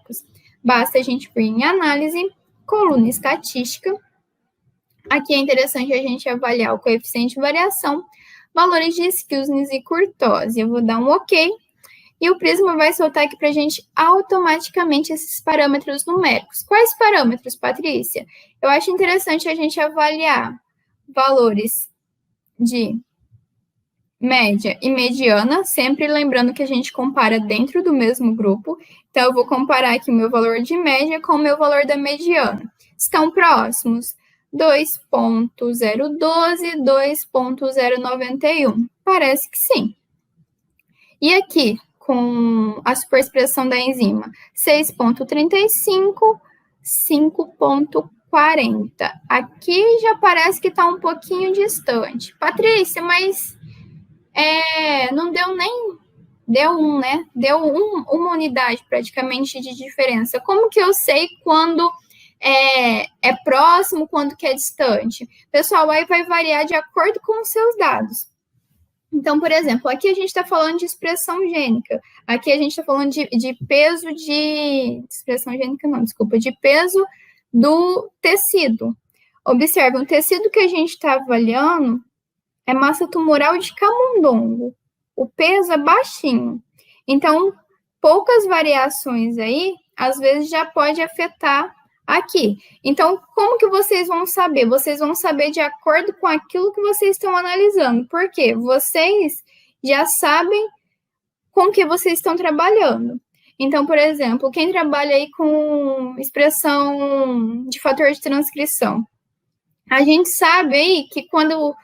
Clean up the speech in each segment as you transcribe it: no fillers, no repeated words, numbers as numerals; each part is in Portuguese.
numéricos. Basta a gente vir em análise, coluna estatística. Aqui é interessante a gente avaliar o coeficiente de variação, valores de Skillsness e Kurtosis. Eu vou dar um OK. E o Prisma vai soltar aqui para a gente automaticamente esses parâmetros numéricos. Quais parâmetros, Patrícia? Eu acho interessante a gente avaliar valores de média e mediana, sempre lembrando que a gente compara dentro do mesmo grupo. Então, eu vou comparar aqui o meu valor de média com o meu valor da mediana. Estão próximos? 2.012, 2.091. Parece que sim. E aqui, com a superexpressão da enzima, 6.35, 5.40. Aqui já parece que está um pouquinho distante. Patrícia, mas não deu nem... Deu um, né? Deu uma unidade praticamente de diferença. Como que eu sei quando é próximo, quando que é distante? Pessoal, aí vai variar de acordo com os seus dados. Então, por exemplo, aqui a gente está falando de expressão gênica. Aqui a gente está falando de peso de... Expressão gênica não, desculpa. De peso do tecido. Observe, o tecido que a gente está avaliando é massa tumoral de camundongo. O peso é baixinho. Então, poucas variações aí, às vezes já pode afetar aqui. Então, como que vocês vão saber? Vocês vão saber de acordo com aquilo que vocês estão analisando. Por quê? Vocês já sabem com que vocês estão trabalhando. Então, por exemplo, quem trabalha aí com expressão de fator de transcrição, a gente sabe aí que quando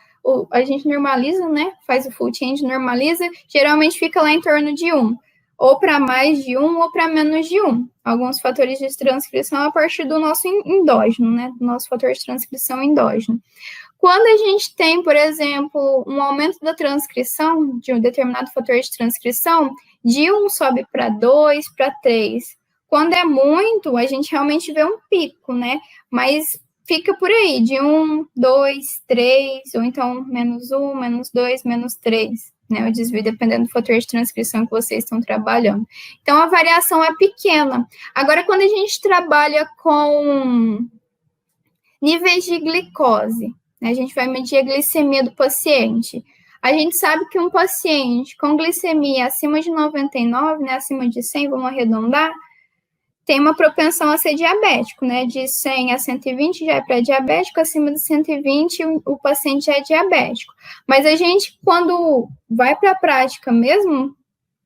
a gente normaliza, né, faz o full change, normaliza, geralmente fica lá em torno de 1. Ou para mais de 1 ou para menos de 1. Alguns fatores de transcrição a partir do nosso endógeno, né? Do nosso fator de transcrição endógeno. Quando a gente tem, por exemplo, um aumento da transcrição de um determinado fator de transcrição, de 1 sobe para 2, para 3. Quando é muito, a gente realmente vê um pico, né? Mas fica por aí, de 1, 2, 3, ou então menos 1, menos 2, menos 3. Né, o desvio dependendo do fator de transcrição que vocês estão trabalhando. Então, a variação é pequena. Agora, quando a gente trabalha com níveis de glicose, né, a gente vai medir a glicemia do paciente. A gente sabe que um paciente com glicemia acima de 99, né, acima de 100, vamos arredondar, tem uma propensão a ser diabético, né? De 100 a 120 já é pré-diabético, acima de 120 o paciente já é diabético. Mas a gente, quando vai para a prática mesmo,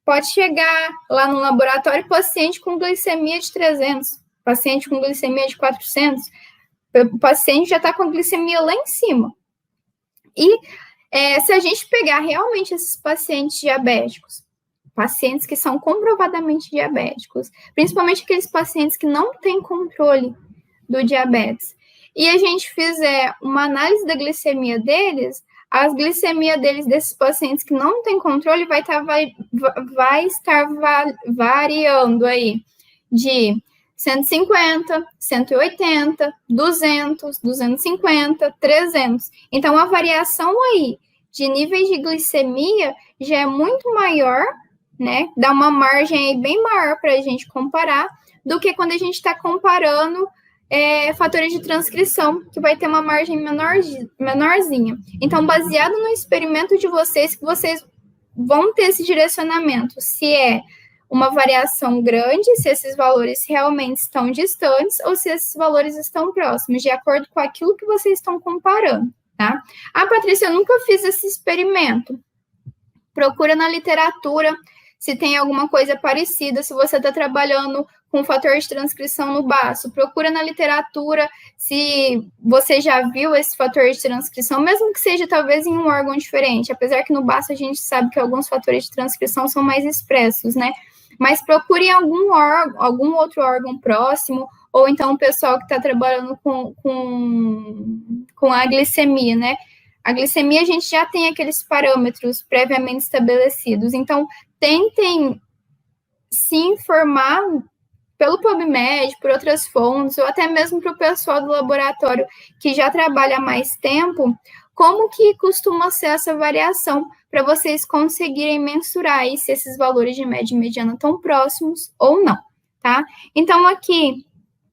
pode chegar lá no laboratório paciente com glicemia de 300, paciente com glicemia de 400, o paciente já está com a glicemia lá em cima. E se a gente pegar realmente esses pacientes diabéticos, pacientes que são comprovadamente diabéticos, principalmente aqueles pacientes que não têm controle do diabetes, e a gente fizer uma análise da glicemia deles, a glicemia deles, desses pacientes que não têm controle, vai estar variando aí de 150, 180, 200, 250, 300. Então, a variação aí de níveis de glicemia já é muito maior, né? Dá uma margem aí bem maior para a gente comparar do que quando a gente está comparando fatores de transcrição, que vai ter uma margem menorzinha. Então, baseado no experimento de vocês, que vocês vão ter esse direcionamento, se é uma variação grande, se esses valores realmente estão distantes ou se esses valores estão próximos, de acordo com aquilo que vocês estão comparando, tá? Ah, Patrícia, eu nunca fiz esse experimento. Procura na literatura se tem alguma coisa parecida, se você está trabalhando com fator de transcrição no baço, procura na literatura se você já viu esse fator de transcrição, mesmo que seja talvez em um órgão diferente, apesar que no baço a gente sabe que alguns fatores de transcrição são mais expressos, né? Mas procure em algum outro órgão próximo, ou então o pessoal que está trabalhando com a glicemia, né? A glicemia, a gente já tem aqueles parâmetros previamente estabelecidos. Então, tentem se informar pelo PubMed, por outras fontes, ou até mesmo para o pessoal do laboratório que já trabalha há mais tempo, como que costuma ser essa variação, para vocês conseguirem mensurar aí se esses valores de média e mediana estão próximos ou não, tá? Então, aqui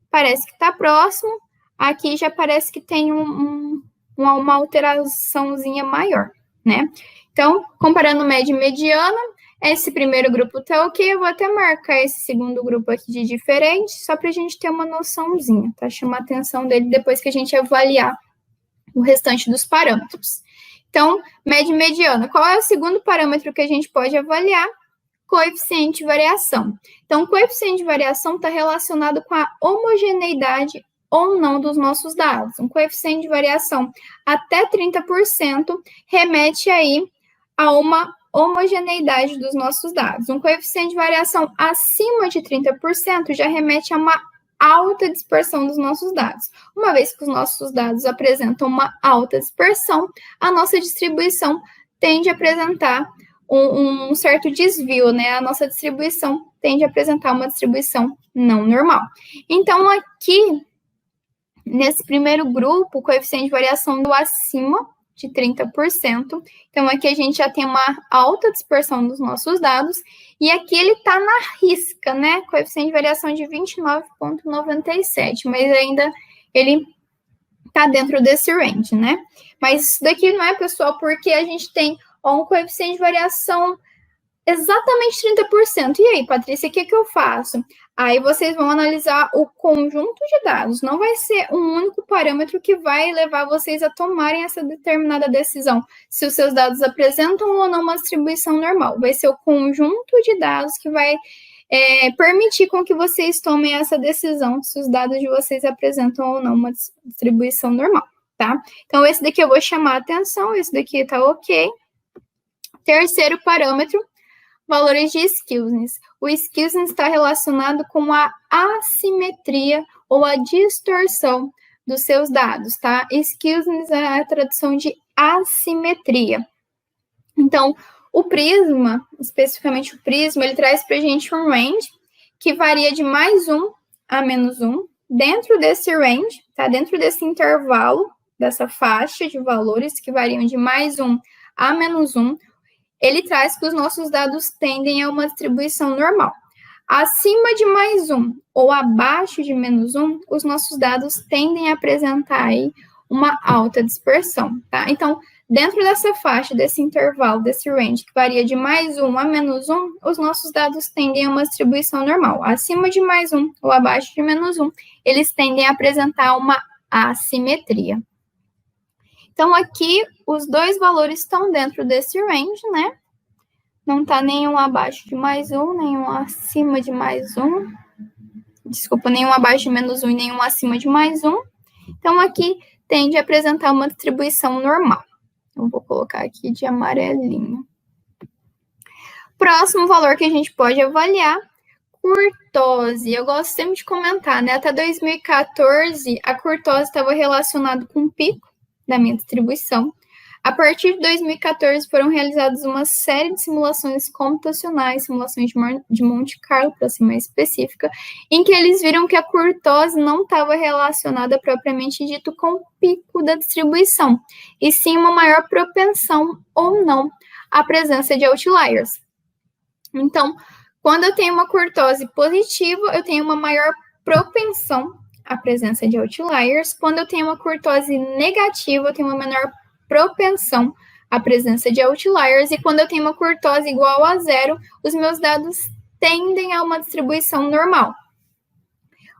parece que está próximo, aqui já parece que tem uma alteraçãozinha maior, né? Então, comparando média e mediana, esse primeiro grupo tá ok, eu vou até marcar esse segundo grupo aqui de diferente, só para a gente ter uma noçãozinha, tá? Chamar a atenção dele depois que a gente avaliar o restante dos parâmetros. Então, média e mediana. Qual é o segundo parâmetro que a gente pode avaliar? Coeficiente de variação. Então, o coeficiente de variação está relacionado com a homogeneidade ou não dos nossos dados. Um coeficiente de variação até 30% remete aí a uma homogeneidade dos nossos dados. Um coeficiente de variação acima de 30% já remete a uma alta dispersão dos nossos dados. Uma vez que os nossos dados apresentam uma alta dispersão, a nossa distribuição tende a apresentar um certo desvio, né? A nossa distribuição tende a apresentar uma distribuição não normal. Então, aqui, nesse primeiro grupo, o coeficiente de variação do acima de 30%. Então, aqui a gente já tem uma alta dispersão dos nossos dados, e aqui ele está na risca, né? Coeficiente de variação de 29,97, mas ainda ele está dentro desse range, né? Mas isso daqui não é, pessoal, porque a gente tem um coeficiente de variação exatamente 30%. E aí, Patrícia, o que eu faço? Aí vocês vão analisar o conjunto de dados. Não vai ser um único parâmetro que vai levar vocês a tomarem essa determinada decisão, se os seus dados apresentam ou não uma distribuição normal. Vai ser o conjunto de dados que vai permitir com que vocês tomem essa decisão, se os dados de vocês apresentam ou não uma distribuição normal, tá? Então, esse daqui eu vou chamar a atenção, esse daqui tá ok. Terceiro parâmetro, valores de skewness. O skewness está relacionado com a assimetria ou a distorção dos seus dados, tá? Skewness é a tradução de assimetria. Então, o prisma, especificamente o prisma, ele traz para a gente um range que varia de +1 a -1. Dentro desse range, tá? Dentro desse intervalo, dessa faixa de valores que variam de +1 a -1, ele traz que os nossos dados tendem a uma distribuição normal. Acima de +1 ou abaixo de -1, os nossos dados tendem a apresentar aí uma alta dispersão, tá? Então, dentro dessa faixa, desse intervalo, desse range, que varia de +1 a -1, os nossos dados tendem a uma distribuição normal. Acima de +1 ou abaixo de -1, eles tendem a apresentar uma assimetria. Então, aqui, os dois valores estão dentro desse range, né? Não está nenhum abaixo de +1, nenhum acima de +1. Desculpa, nenhum abaixo de -1 e nenhum acima de +1. Então, aqui tende a apresentar uma distribuição normal. Eu vou colocar aqui de amarelinho. Próximo valor que a gente pode avaliar, curtose. Eu gosto sempre de comentar, né? Até 2014, a curtose estava relacionada com o pico da minha distribuição. A partir de 2014, foram realizadas uma série de simulações computacionais, simulações de Monte Carlo, para ser mais específica, em que eles viram que a curtose não estava relacionada propriamente dito com o pico da distribuição, e sim uma maior propensão ou não à presença de outliers. Então, quando eu tenho uma curtose positiva, eu tenho uma maior propensão à presença de outliers. Quando eu tenho uma curtose negativa, eu tenho uma menor propensão à presença de outliers, e quando eu tenho uma curtose igual a 0, os meus dados tendem a uma distribuição normal.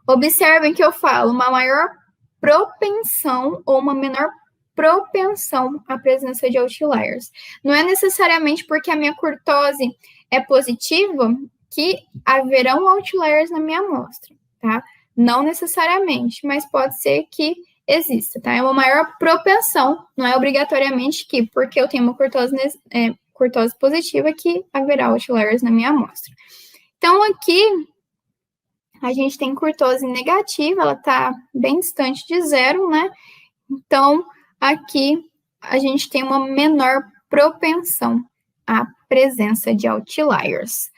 Observem que eu falo uma maior propensão ou uma menor propensão à presença de outliers. Não é necessariamente porque a minha curtose é positiva que haverão outliers na minha amostra, tá? Não necessariamente, mas pode ser que exista, tá? É uma maior propensão, não é obrigatoriamente que, porque eu tenho uma curtose positiva, que haverá outliers na minha amostra. Então, aqui, a gente tem curtose negativa, ela está bem distante de 0, né? Então, aqui, a gente tem uma menor propensão à presença de outliers.